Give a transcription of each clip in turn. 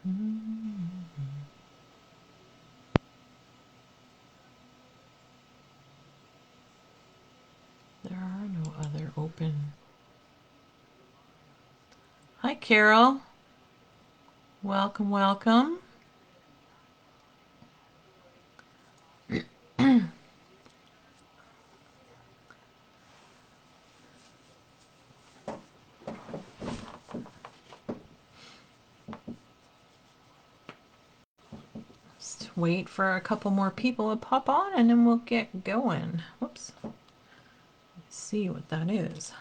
There are no other open. Hi, Carol. Welcome, welcome. Just wait for a couple more people to pop on and then we'll get going. Whoops. Let's see what that is.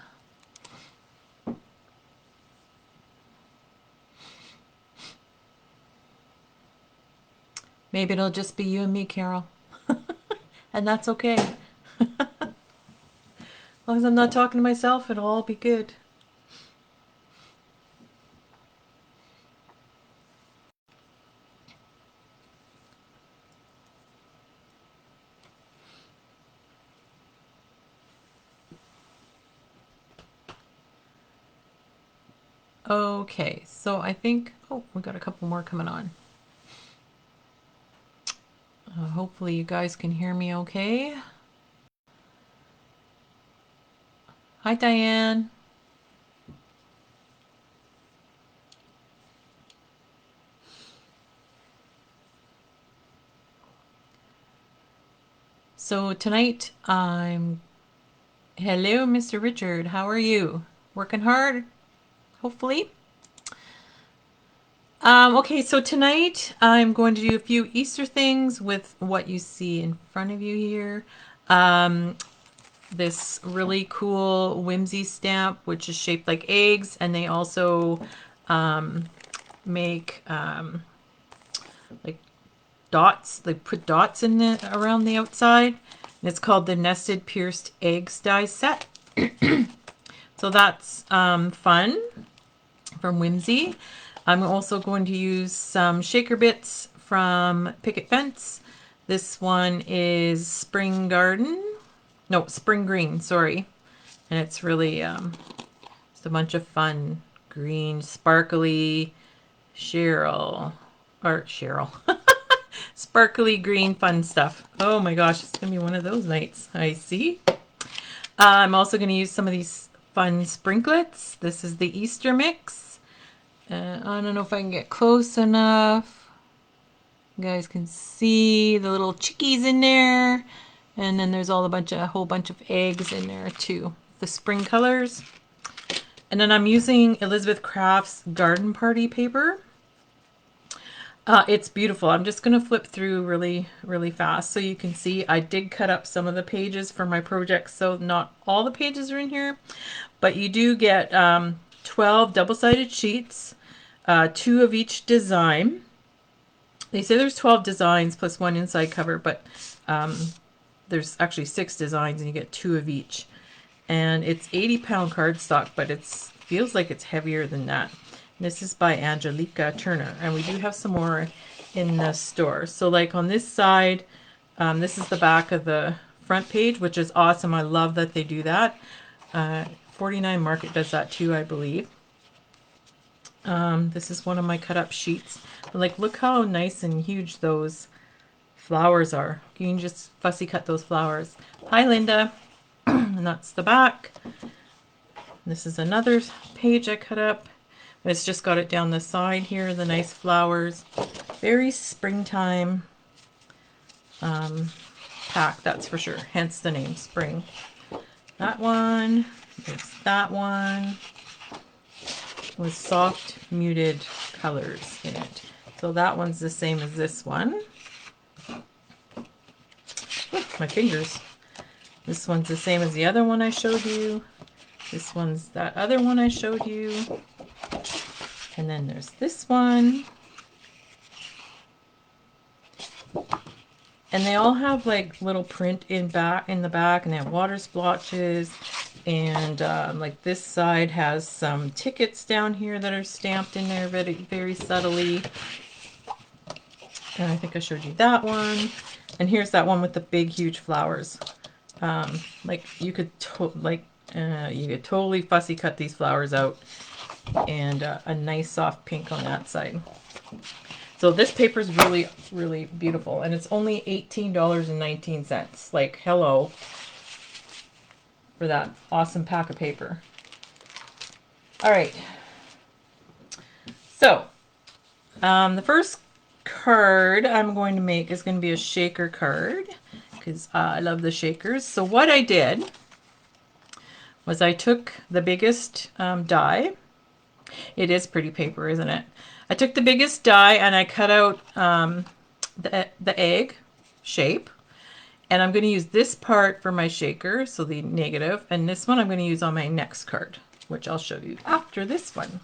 Maybe it'll just be you and me, Carol. And that's okay. As long as I'm not talking to myself, it'll all be good. Okay, so I think, oh, we got a couple more coming on. Hopefully you guys can hear me okay. Hi, Diane. So tonight hello, Mr. Richard. How are you? Working hard, hopefully. Okay, so tonight I'm going to do a few Easter things with what you see in front of you here. This really cool whimsy stamp, which is shaped like eggs, and they also make like dots. They put dots in it around the outside. And it's called the Nested Pierced Eggs die set. So that's fun from Whimsy. I'm also going to use some shaker bits from Picket Fence. This one is Spring Garden. No, Spring Green, sorry. And it's really just a bunch of fun green, sparkly Cheryl. Sparkly green fun stuff. Oh my gosh, it's going to be one of those nights. I see. I'm also going to use some of these fun sprinklets. This is the Easter mix. I don't know if I can get close enough. You guys can see the little chickies in there. And then there's a whole bunch of eggs in there too. The spring colors. And then I'm using Elizabeth Craft's Garden Party paper. It's beautiful. I'm just going to flip through really, really fast so you can see. I did cut up some of the pages for my project, so not all the pages are in here. But you do get 12 double-sided sheets, 2 of each design. They say there's 12 designs plus 1 inside cover, but there's actually 6 designs and you get 2 of each. And it's 80-pound cardstock, but it feels like it's heavier than that. This is by Angelica Turner, and we do have some more in the store. So like on this side, this is the back of the front page, which is awesome. I love that they do that. 49 Market does that too, I believe. This is one of my cut up sheets. Like, look how nice and huge those flowers are. You can just fussy cut those flowers. Hi, Linda. And that's the back. This is another page I cut up. It's just got it down the side here, the nice flowers. Very springtime pack, that's for sure. Hence the name Spring. That one, there's that one with soft muted colors in it. So that one's the same as this one. Ooh, my fingers. This one's the same as the other one I showed you. This one's that other one I showed you. And then there's this one. And they all have like little print in the back, and they have water splotches. And like this side has some tickets down here that are stamped in there very, very subtly. And I think I showed you that one. And here's that one with the big, huge flowers. Like you could totally fussy cut these flowers out and a nice soft pink on that side. So this paper is really, really beautiful, and it's only $18.19. Like, hello, for that awesome pack of paper. All right. So, the first card I'm going to make is going to be a shaker card because I love the shakers. So what I did was I took the biggest die. It is pretty paper, isn't it? I took the biggest die and I cut out the egg shape. And I'm going to use this part for my shaker, so the negative, and this one I'm going to use on my next card, which I'll show you after this one.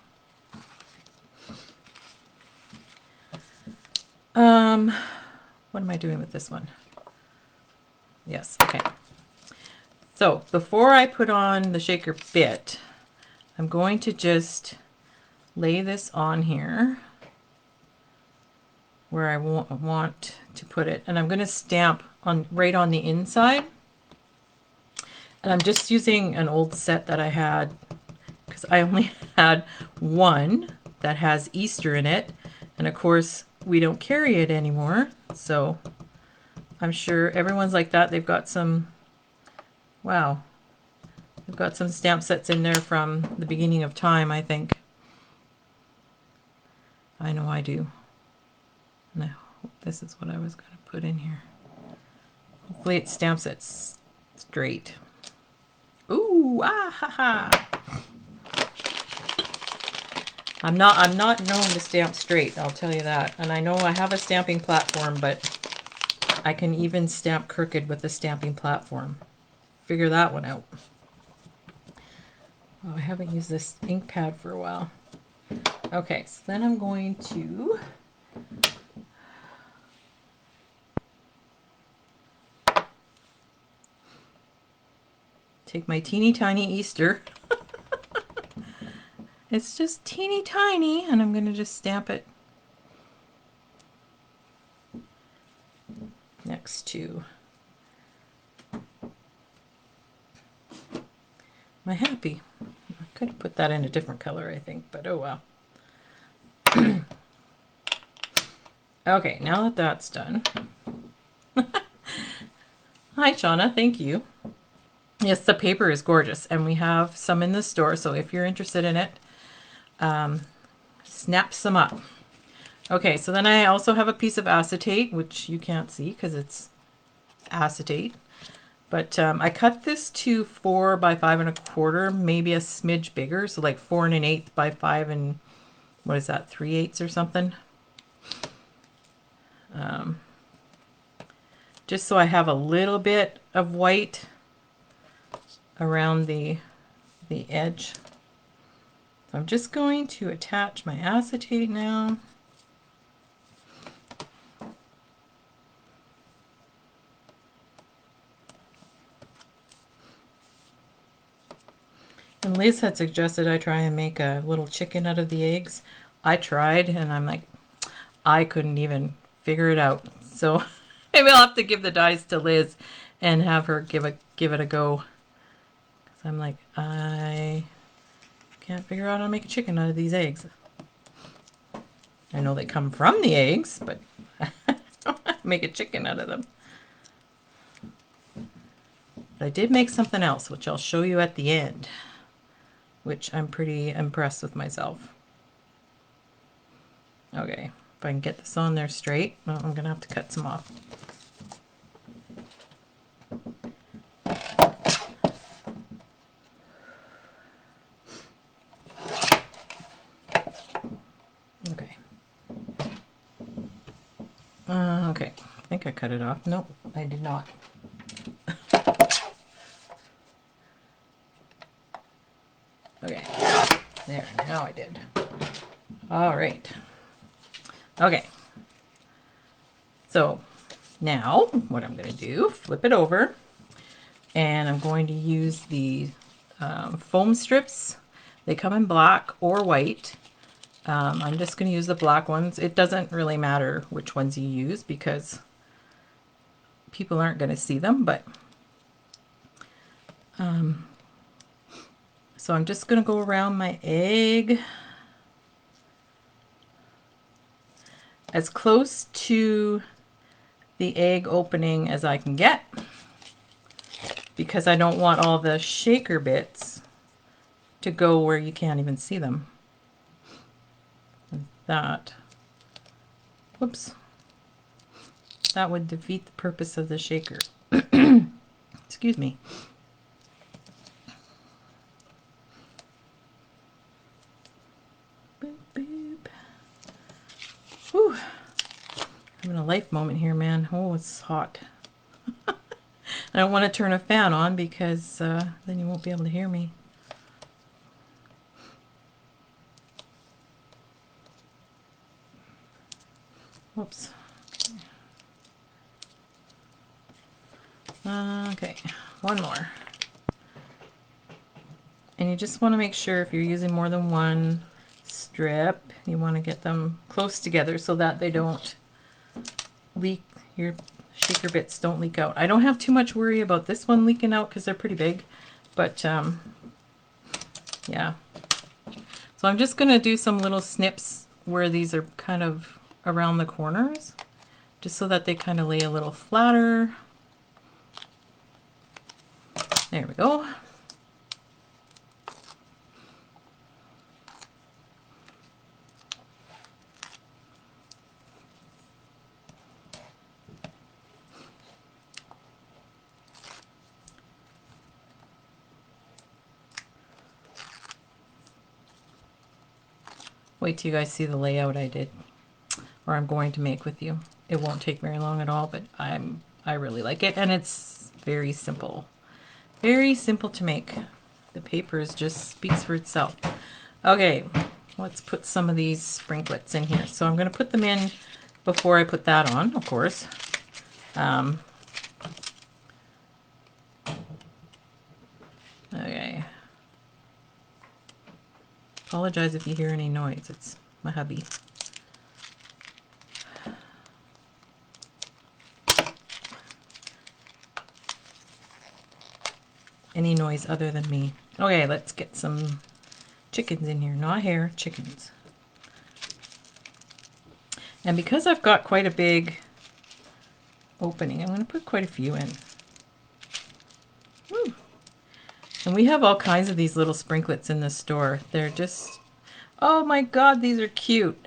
What am I doing with this one? Yes, okay. So before I put on the shaker bit, I'm going to just lay this on here where I want to put it, and I'm going to stamp on right on the inside. And I'm just using an old set that I had because I only had one that has Easter in it, and of course we don't carry it anymore, so I'm sure everyone's like that. They've got some, wow, they've got some stamp sets in there from the beginning of time, I think. I know I do. And I hope this is what I was going to put in here. Hopefully it stamps it straight. Ooh, ah, ha, ha. I'm not known to stamp straight, I'll tell you that. And I know I have a stamping platform, but I can even stamp crooked with the stamping platform. Figure that one out. Oh, I haven't used this ink pad for a while. Okay, so then I'm going to take my teeny tiny Easter. It's just teeny tiny, and I'm going to just stamp it next to my happy. I could have put that in a different color, I think, but oh well. Okay, now that that's done. Hi, Shauna, thank you. Yes, the paper is gorgeous, and we have some in the store, so if you're interested in it, snap some up. Okay, so then I also have a piece of acetate, which you can't see because it's acetate. But I cut this to 4 by 5 1/4, maybe a smidge bigger, so like 4 1/8 by 5 and what is that, 3/8 or something. Just so I have a little bit of white around the edge. So I'm just going to attach my acetate now. And Liz had suggested I try and make a little chicken out of the eggs. I tried, and I'm like, I couldn't even figure it out. So maybe I'll have to give the dies to Liz and have her give it a go. 'Cause I'm like, I can't figure out how to make a chicken out of these eggs. I know they come from the eggs, but I don't know how to make a chicken out of them. But I did make something else, which I'll show you at the end, which I'm pretty impressed with myself. Okay, if I can get this on there straight, well, I'm gonna have to cut some off. Okay. Okay, I think I cut it off. Nope, I did not. Okay, there, now I did. All right. Okay. So now what I'm going to do, flip it over, and I'm going to use the foam strips. They come in black or white. I'm just going to use the black ones. It doesn't really matter which ones you use because people aren't going to see them, but so So I'm just going to go around my egg as close to the egg opening as I can get, because I don't want all the shaker bits to go where you can't even see them. That, whoops, that would defeat the purpose of the shaker. Excuse me. Boop, boop. Whew. Having a life moment here, man. Oh, it's hot. I don't want to turn a fan on because then you won't be able to hear me. Whoops. Okay, one more. And you just want to make sure if you're using more than one strip, you want to get them close together so that they don't leak, your shaker bits don't leak out. I don't have too much worry about this one leaking out because they're pretty big, but yeah. So I'm just going to do some little snips where these are kind of around the corners, just so that they kind of lay a little flatter. There we go. Wait till you guys see the layout I did, or I'm going to make with you. It won't take very long at all, but I really like it, and it's very simple. Very simple to make. The papers just speaks for itself. Okay, let's put some of these sprinklets in here. So I'm going to put them in before I put that on, of course. Okay. Apologize if you hear any noise. It's my hubby. Any noise other than me. Okay, let's get some chickens in here. Not hair, chickens. And because I've got quite a big opening, I'm going to put quite a few in. Woo. And we have all kinds of these little sprinklets in the store. They're just, oh my god, these are cute.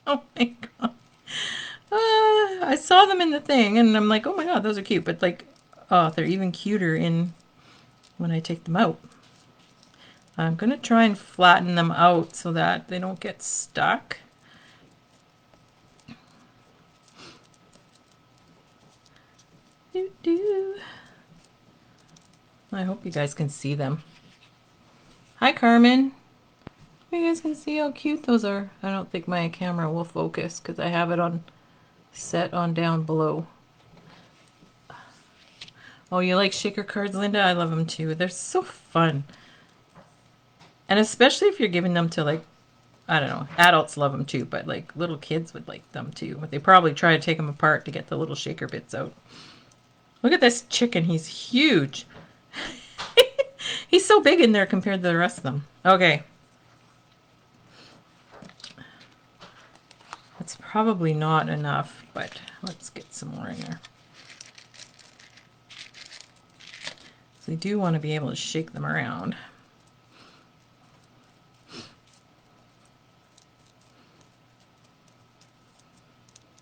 Oh my god. I saw them in the thing and I'm like, oh my god, those are cute. But like, oh, they're even cuter in when I take them out. I'm going to try and flatten them out so that they don't get stuck. Doo-doo. I hope you guys can see them. Hi, Carmen. You guys can see how cute those are. I don't think my camera will focus because I have it on set on down below. Oh, you like shaker cards, Linda? I love them too. They're so fun. And especially if you're giving them to, like, I don't know, adults love them too, but like little kids would like them too. But they probably try to take them apart to get the little shaker bits out. Look at this chicken. He's huge. He's so big in there compared to the rest of them. Okay. That's probably not enough, but let's get some more in there. So you do want to be able to shake them around.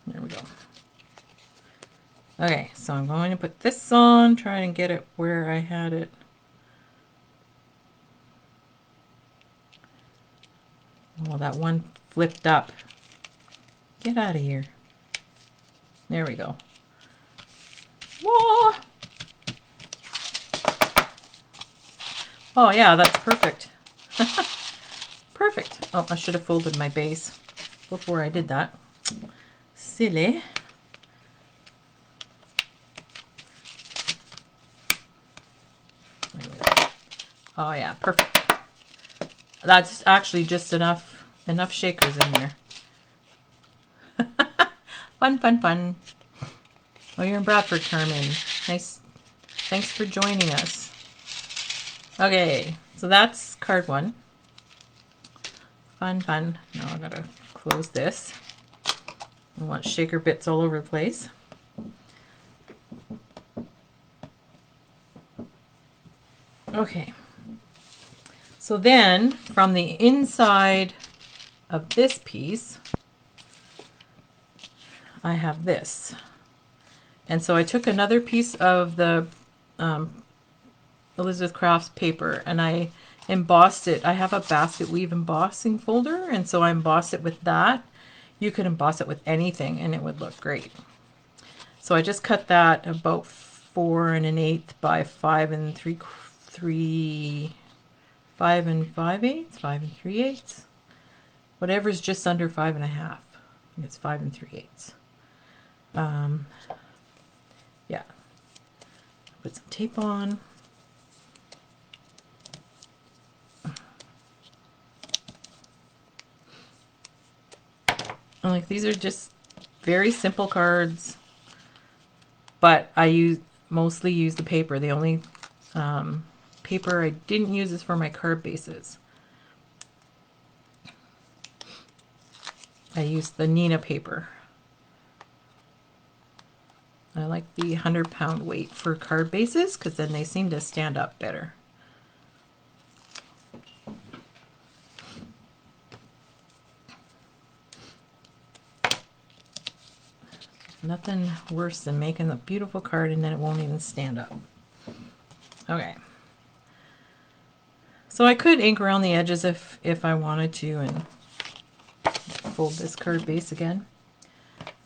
There we go. Okay, so I'm going to put this on, try and get it where I had it. Well, that one flipped up. Get out of here. There we go. Whoa! Oh yeah, that's perfect. Perfect. Oh, I should have folded my base before I did that. Silly. Oh yeah, perfect. That's actually just enough shakers in there. Fun, fun, fun. Oh, you're in Bradford, Carmen. Nice. Thanks for joining us. Okay, So that's card one. Fun, fun. Now I gotta close this. I want shaker bits all over the place. Okay. So then from the inside of this piece, I have this. And so I took another piece of the Elizabeth Crafts paper and I embossed it. I have a basket weave embossing folder, and so I embossed it with that. You could emboss it with anything and it would look great. So I just cut that about 4 1/8 by 5 3/8, 5 3/8, whatever's just under 5 1/2. I think it's 5 3/8. Yeah. Put some tape on. And like, these are just very simple cards, but I mostly use the paper. The only paper I didn't use is for my card bases. I used the Nina paper. I like the 100-pound weight for card bases because then they seem to stand up better. Nothing worse than making a beautiful card and then it won't even stand up. Okay. So I could ink around the edges if I wanted to and fold this card base again.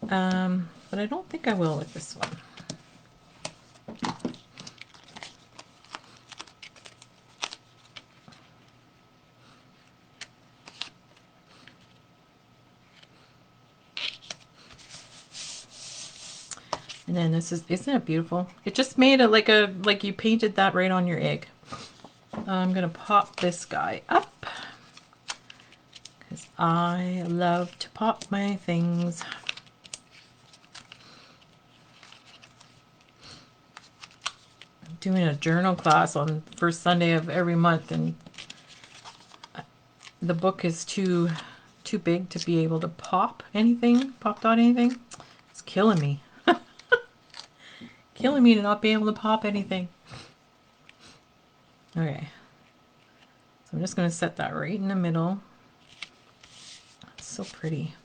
But I don't think I will with this one. And then this is, isn't it beautiful? It just made it like you painted that right on your egg. I'm gonna pop this guy up because I love to pop my things. I'm doing a journal class on first Sunday of every month, and the book is too big to be able to pop dot anything. It's killing me. Killing me to not be able to pop anything. Okay. So I'm just going to set that right in the middle. It's so pretty.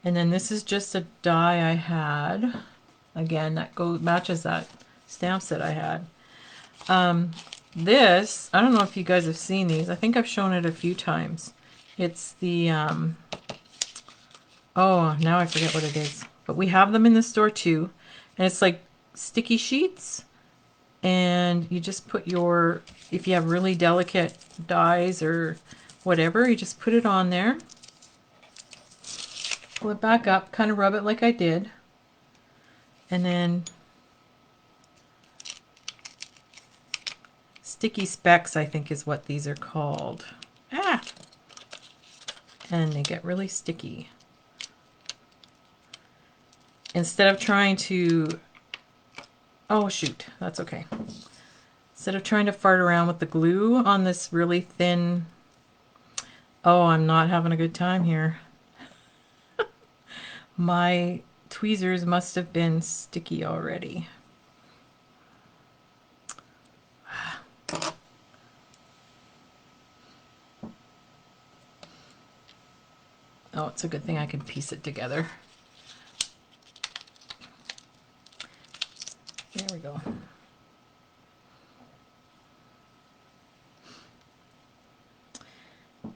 And then this is just a die I had. Again, that matches that stamp set I had. This, I don't know if you guys have seen these. I think I've shown it a few times. It's the, oh, now I forget what it is. But we have them in the store too. And it's like sticky sheets. And you just put your, if you have really delicate dies or whatever, you just put it on there. Pull it back up, kind of rub it like I did. And then sticky specks, I think is what these are called. Ah! And they get really sticky. Instead of trying to, oh shoot, that's okay. Instead of trying to fart around with the glue on this really thin, oh, I'm not having a good time here. My tweezers must have been sticky already. Oh, it's a good thing I can piece it together. There we go.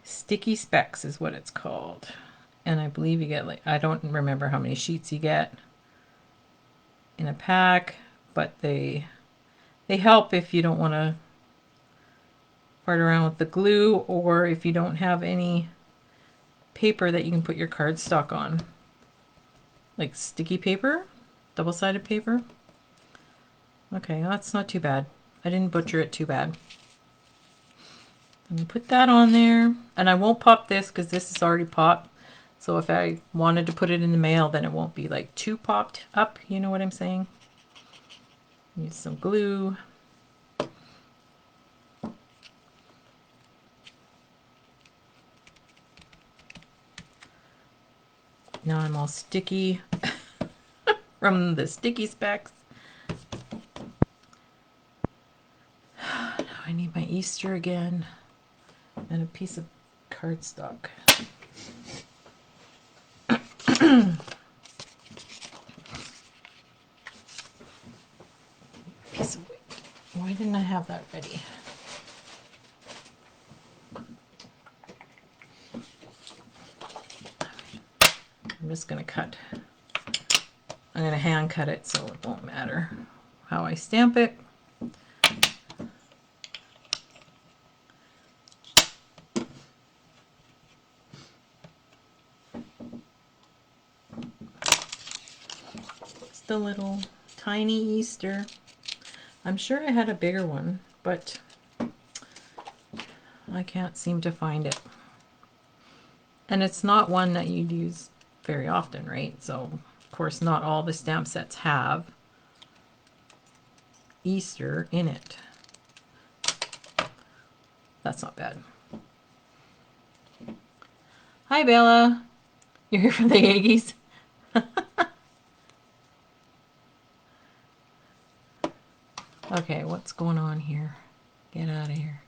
Sticky specks is what it's called. And I believe you get, like, I don't remember how many sheets you get in a pack, but they help if you don't want to fart around with the glue, or if you don't have any paper that you can put your cardstock on. Like sticky paper, double-sided paper. Okay, well, that's not too bad. I didn't butcher it too bad. And put that on there, and I won't pop this because this is already popped. So if I wanted to put it in the mail, then it won't be like too popped up. You know what I'm saying? Use some glue. Now I'm all sticky from the sticky specs. Now I need my Easter again and a piece of cardstock. Piece of weight. Why didn't I have that ready? I'm just going to cut. I'm going to hand cut it so it won't matter how I stamp it. Just a little tiny Easter. I'm sure I had a bigger one, but I can't seem to find it. And it's not one that you'd use very often, right? So, of course, not all the stamp sets have Easter in it. That's not bad. Hi, Bella. You're here for the Eggies? Okay, what's going on here? Get out of here.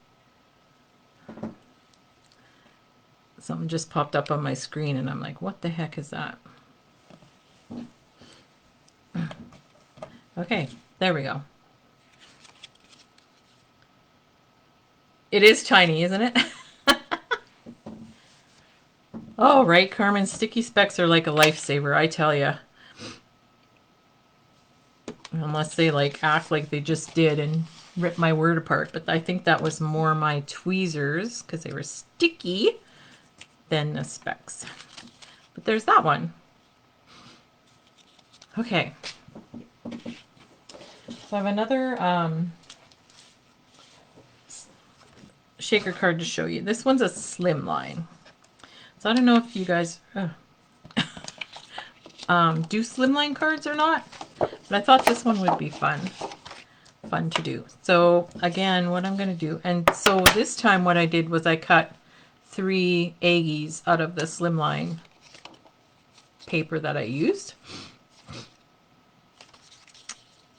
Something just popped up on my screen and I'm like, what the heck is that? Okay, there we go. It is tiny, isn't it? Oh, right, Carmen. Sticky specs are like a lifesaver, I tell ya. Unless they like act like they just did and rip my word apart. But I think that was more my tweezers because they were sticky than the specs. But there's that one. Okay. So I have another shaker card to show you. This one's a slim line. So I don't know if you guys do slimline cards or not, but I thought this one would be fun to do. So again, what I'm going to do, and so this time what I did was I cut 3 Eggies out of the slimline paper that I used.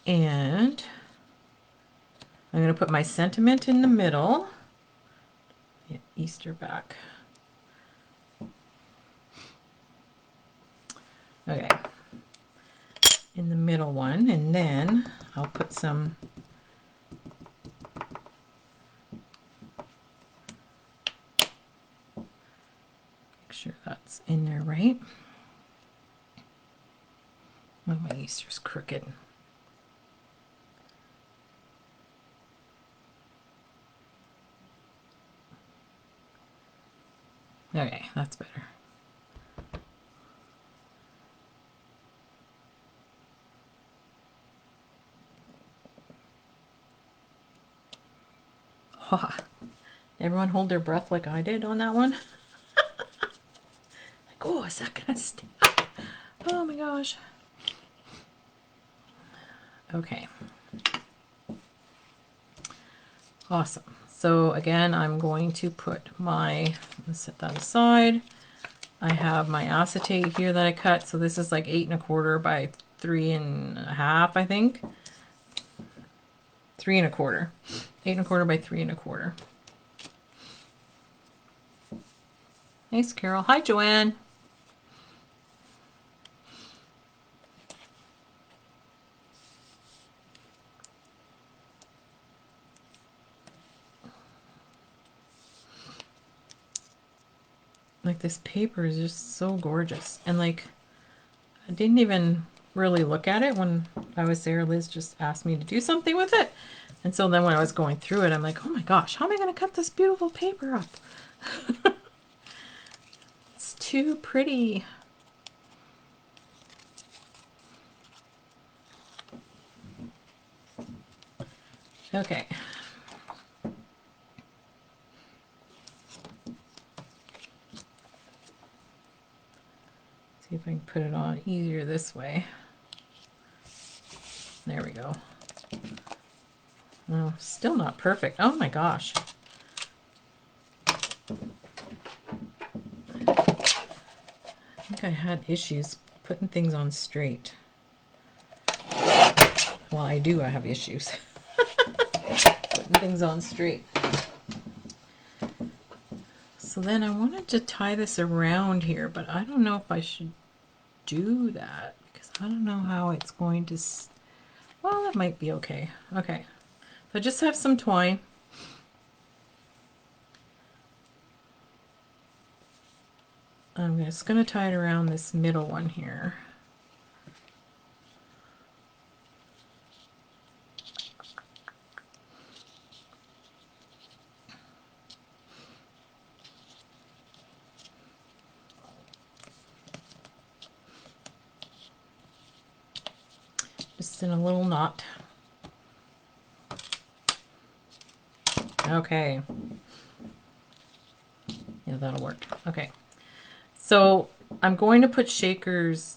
And I'm going to put my sentiment in the middle. Get Easter back. Okay, in the middle one, and then I'll put some make sure that's in there right. Oh, my Easter's crooked. Okay, that's better. Oh, everyone hold their breath like I did on that one. Like, oh, is that gonna stick? Oh my gosh. Okay. Awesome. So again, I'm going to put my, let's set that aside. I have my acetate here that I cut. So this is like 8 1/4 by 3 1/2, I think. 3 1/4. 8 1/4 by 3 1/4. Thanks, Carol. Hi, Joanne. Like, this paper is just so gorgeous. And like, I didn't even really look at it when I was there. Liz just asked me to do something with it. And so then when I was going through it, I'm like, oh my gosh, how am I going to cut this beautiful paper up? It's too pretty. Okay. See if I can put it on easier this way. There we go. Oh, still not perfect. Oh my gosh. think I had issues putting things on straight. Well, I do. I have issues putting things on straight. So then I wanted to tie this around here, but I don't know if I should do that because I don't know how it's going to. Well, that might be okay. Okay. So I just have some twine. I'm just going to tie it around this middle one here. Just in a little knot. Okay. Yeah, that'll work. Okay. So I'm going to put shakers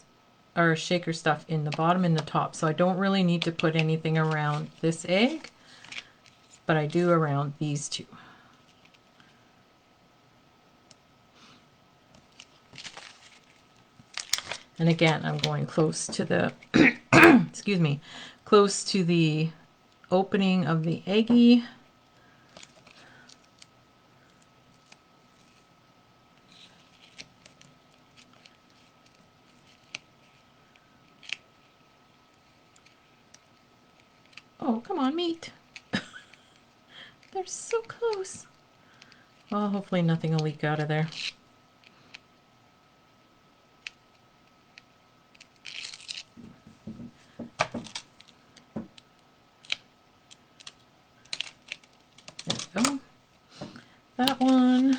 or shaker stuff in the bottom and the top. So I don't really need to put anything around this egg, but I do around these two. And again, I'm going close to the, excuse me, close to the opening of the Eggie. Oh, come on, meat. They're so close. Well, hopefully nothing will leak out of there. There we go. That one.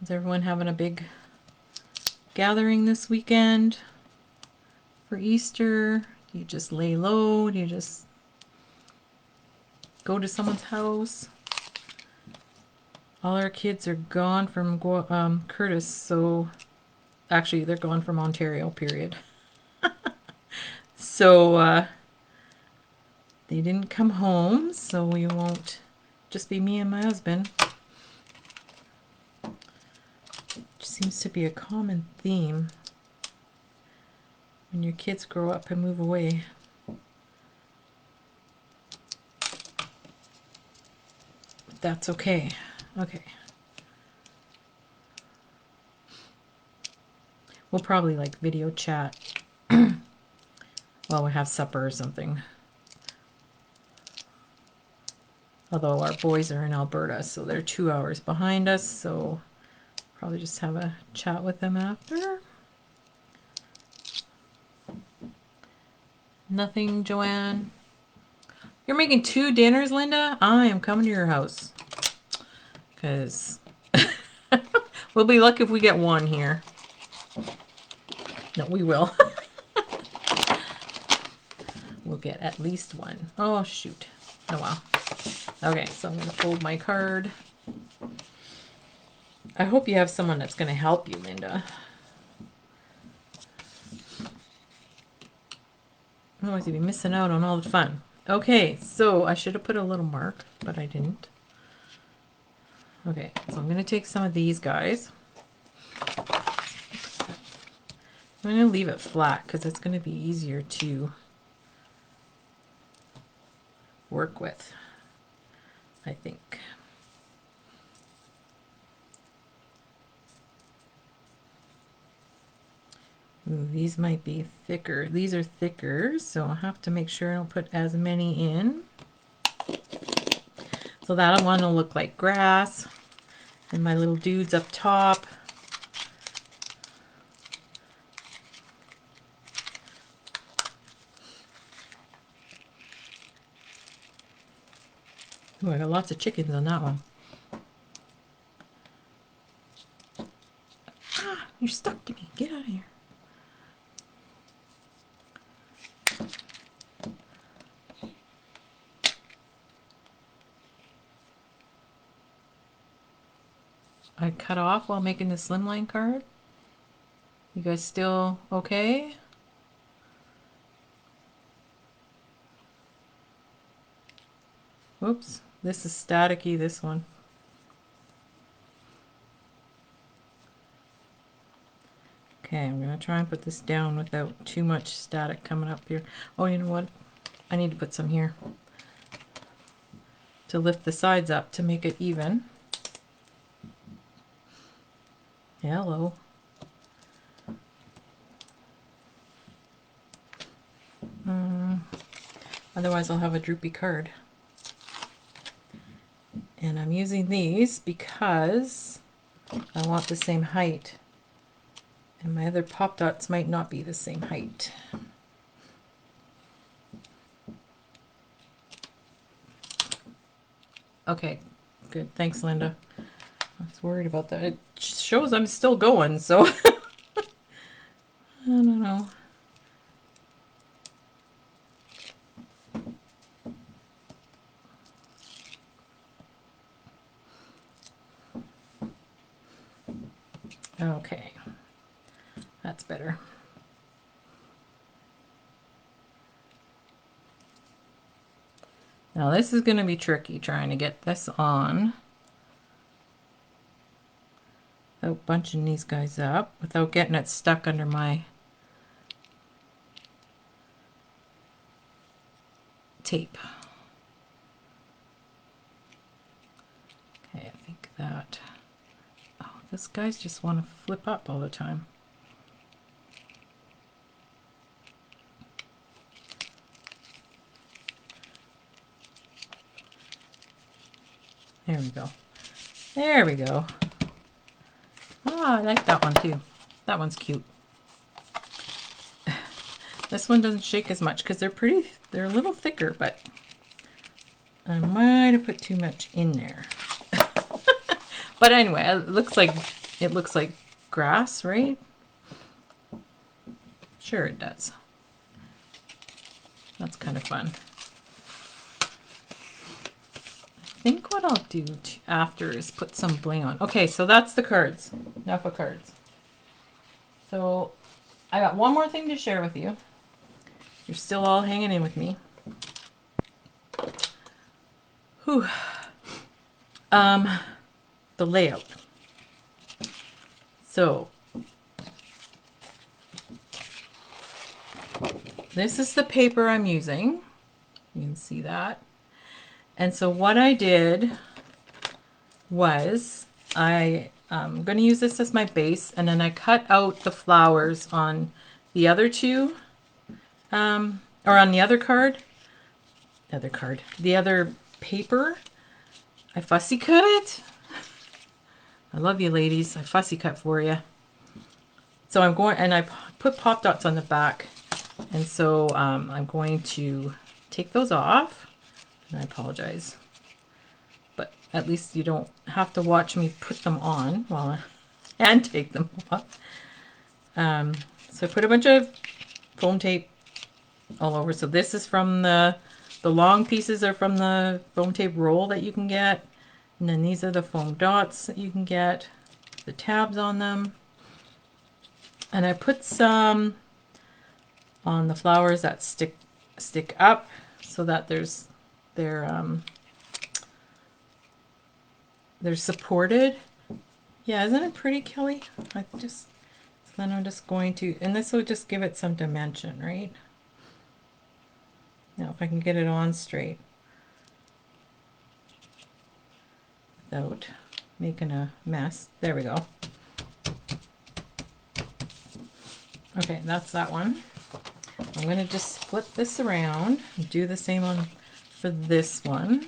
Is everyone having a big gathering this weekend for Easter? Do you just lay low? Do you just go to someone's house? All our kids are gone from Curtis, so actually they're gone from Ontario, period. So they didn't come home, so we won't just be me and my husband. Which seems to be a common theme when your kids grow up and move away. But that's okay. Okay. We'll probably like video chat while we have supper or something. Although our boys are in Alberta, so they're 2 hours behind us, so probably just have a chat with them after. Nothing, Joanne? You're making 2 dinners, Linda? I am coming to your house. Because we'll be lucky if we get 1 here. No, we will. We'll get at least 1. Oh, shoot. Oh, well. Okay, so I'm going to fold my card. I hope you have someone that's going to help you, Linda. Otherwise, you'd be missing out on all the fun. Okay, so I should have put a little mark, but I didn't. Okay, so I'm going to take some of these guys. I'm going to leave it flat because it's going to be easier to work with, I think. Ooh, these might be thicker. These are thicker, so I'll have to make sure I don't put as many in. So that one will look like grass. And my little dudes up top. Ooh, I got lots of chickens on that one. Ah, you're stuck to me. Get out of here. I cut off while making the slimline card. You guys still okay? Whoops, this is staticky, this one. Okay, I'm going to try and put this down without too much static coming up here. Oh, you know what? I need to put some here to lift the sides up to make it even. Hello. Otherwise I'll have a droopy card. And I'm using these because I want the same height. And my other pop dots might not be the same height. Okay, good. Thanks, Linda. I was worried about that. It shows I'm still going, so I don't know. Okay, that's better. Now this is going to be tricky trying to get this on without bunching these guys up, without getting it stuck under my tape. Okay, I think that... Oh, these guys just want to flip up all the time. There we go. There we go. Oh, I like that one too. That one's cute. This one doesn't shake as much because they're a little thicker, but I might have put too much in there. But anyway, it looks like grass, right? Sure it does. That's kind of fun. I think what I'll do after is put some bling on. Okay, so that's the cards. Enough of cards. So I got one more thing to share with you. You're still all hanging in with me. Whew. The layout. So this is the paper I'm using. You can see that. And so what I did was I'm going to use this as my base, and then I cut out the flowers on the other two, or on the other card, the other paper. I fussy cut it. I love you, ladies. I fussy cut for you. So I'm going, and I put pop dots on the back, and so I'm going to take those off. And I apologize, but at least you don't have to watch me put them on and take them off. So I put a bunch of foam tape all over. So this is from the long pieces are from the foam tape roll that you can get. And then these are the foam dots that you can get, the tabs on them. And I put some on the flowers that stick up so that they're supported. Yeah, isn't it pretty, Kelly? Then I'm just going to, and this will just give it some dimension, right? Now if I can get it on straight without making a mess. There we go. Okay, that's that one. I'm going to just flip this around and do the same for this one.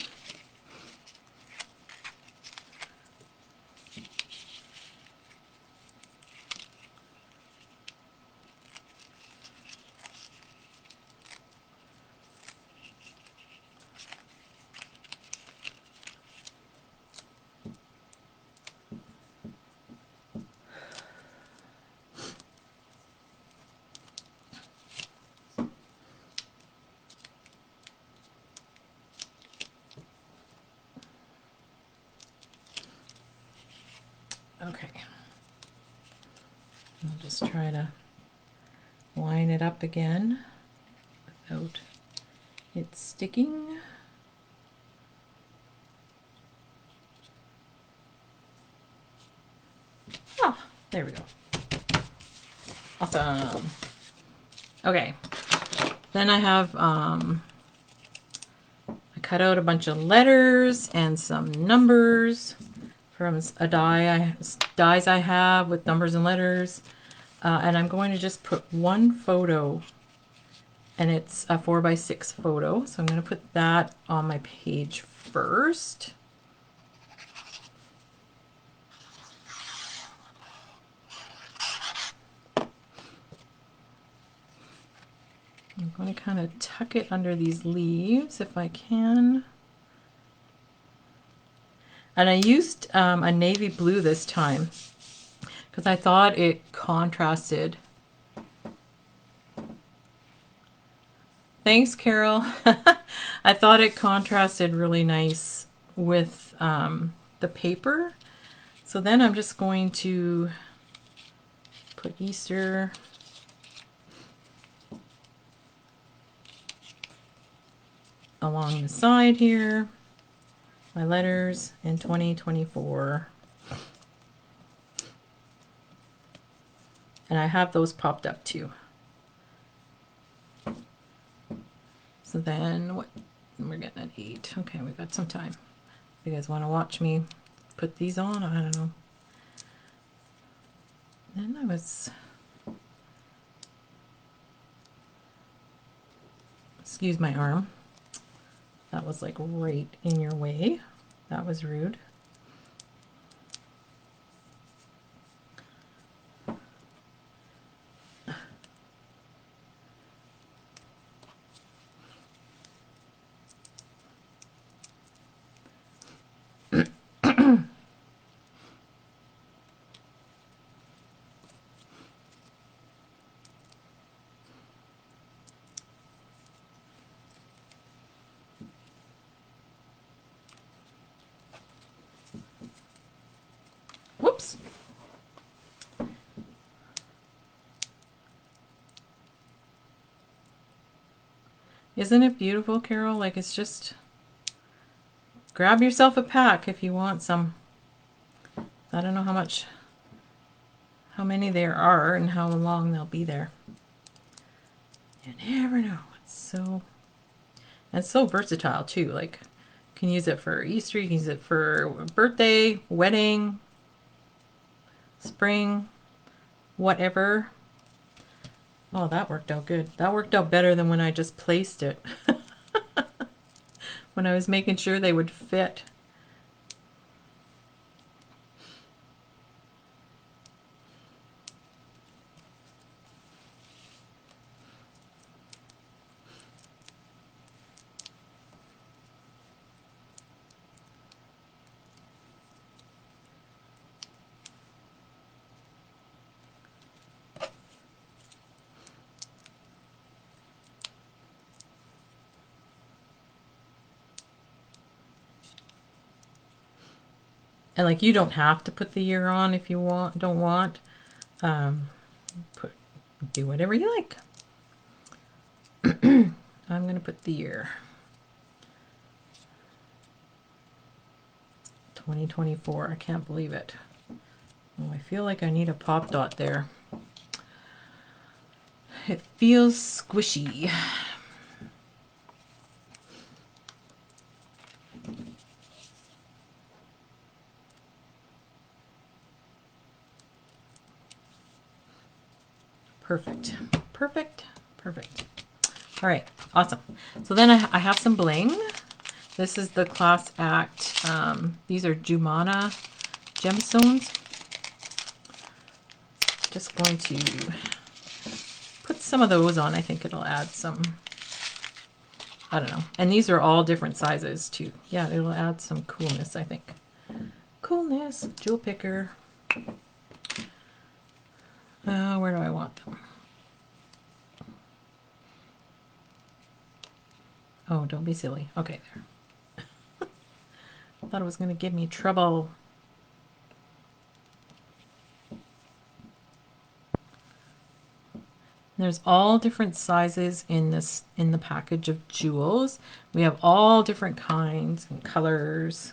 Okay, I'll just try to line it up again without it sticking. Oh, there we go. Awesome. Okay. Then I have, I cut out a bunch of letters and some numbers from a dies I have with numbers and letters. And I'm going to just put one photo, and it's a 4x6 photo. So I'm going to put that on my page first. I'm going to kind of tuck it under these leaves if I can. And I used a navy blue this time because I thought it contrasted. Thanks, Carol. I thought it contrasted really nice with the paper. So then I'm just going to put Easter along the side here, my letters in 2024. And I have those popped up too. So then what? We're getting at 8. Okay, we've got some time. You guys want to watch me put these on? I don't know. Then I was, excuse my arm. That was like right in your way. That was rude. Whoops. Isn't it beautiful, Carol? Like, it's just, grab yourself a pack if you want some. I don't know how many there are and how long they'll be there. You never know. It's so versatile too. Like, you can use it for Easter, you can use it for birthday, wedding, spring, whatever. Oh, that worked out good. That worked out better than when I just placed it. When I was making sure they would fit. And like, you don't have to put the year on if you don't want. Do whatever you like. I'm going to put the year. 2024. I can't believe it. Oh, I feel like I need a pop dot there. It feels squishy. Perfect. Perfect. Perfect. All right. Awesome. So then I have some bling. This is the Class Act. These are Jumana gemstones. Just going to put some of those on. I think it'll add some, I don't know. And these are all different sizes too. Yeah, it'll add some coolness, I think. Coolness. Jewel picker. Where do I want them? Oh, don't be silly. Okay, there. I thought it was going to give me trouble. There's all different sizes in the package of jewels. We have all different kinds and colors.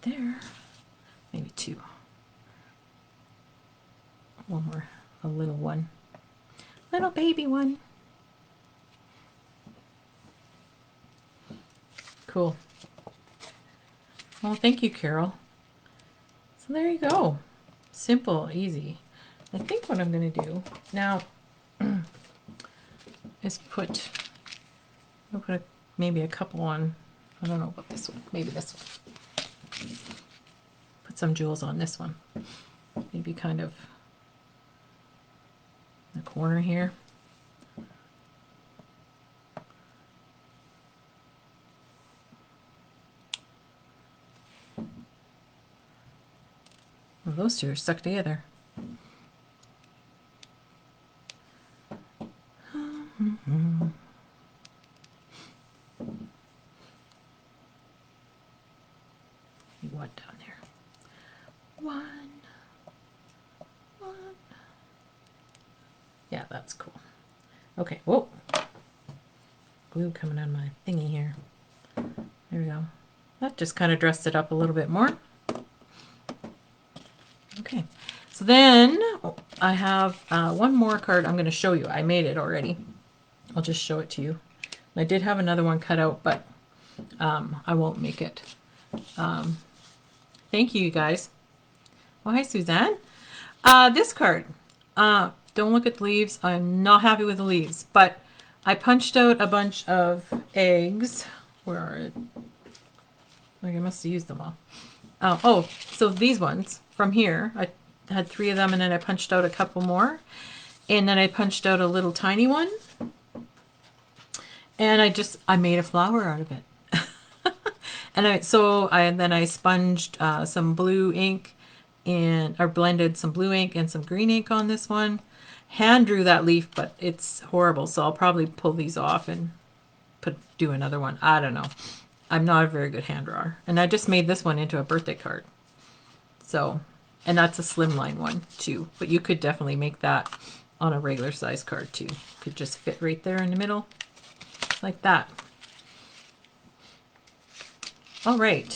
there. Maybe 2. One more, a little one. Little baby one. Cool. Well, thank you, Carol. So there you go. Simple, easy. I think what I'm going to do now is I'll put maybe a couple on. I don't know about this one. Maybe this one. Put some jewels on this one. Maybe kind of the corner here. Well, those two are stuck together. One down there. One. Yeah, that's cool. Okay, whoa. Glue coming on my thingy here. There we go. That just kind of dressed it up a little bit more. Okay, so then I have one more card I'm going to show you. I made it already. I'll just show it to you. I did have another one cut out, but I won't make it. Thank you, you guys. Oh, hi, Suzanne. This card. Don't look at the leaves. I'm not happy with the leaves, but I punched out a bunch of eggs. Where are it? Like I must have used them all. Oh, so these ones from here, I had 3 of them, and then I punched out a couple more, and then I punched out a little tiny one, and I made a flower out of it. And then I sponged some blue ink or blended some blue ink and some green ink on this one. Hand drew that leaf, but it's horrible, so I'll probably pull these off and do another one. I don't know. I'm not a very good hand drawer. And I just made this one into a birthday card. So, and that's a slimline one too. But you could definitely make that on a regular size card too. Could just fit right there in the middle, like that. All right.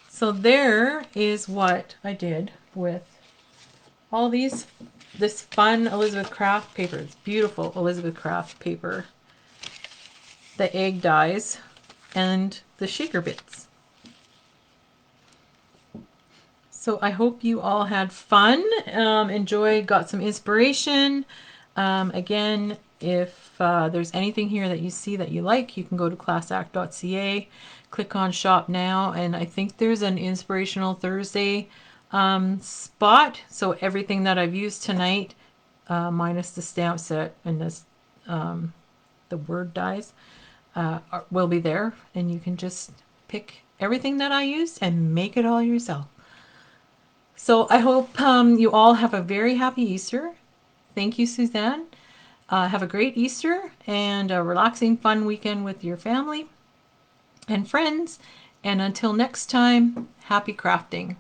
So there is what I did with all this fun Elizabeth Craft paper. It's beautiful Elizabeth Craft paper. The egg dies and the shaker bits. So I hope you all had fun, enjoyed, got some inspiration. Again, if there's anything here that you see that you like, you can go to classact.ca, click on shop now, and I think there's an Inspirational Thursday spot. So everything that I've used tonight, minus the stamp set and this, the word dies, will be there, and you can just pick everything that I used and make it all yourself. So I hope you all have a very happy Easter. Thank you, Suzanne. Have a great Easter and a relaxing, fun weekend with your family and friends. And until next time, happy crafting.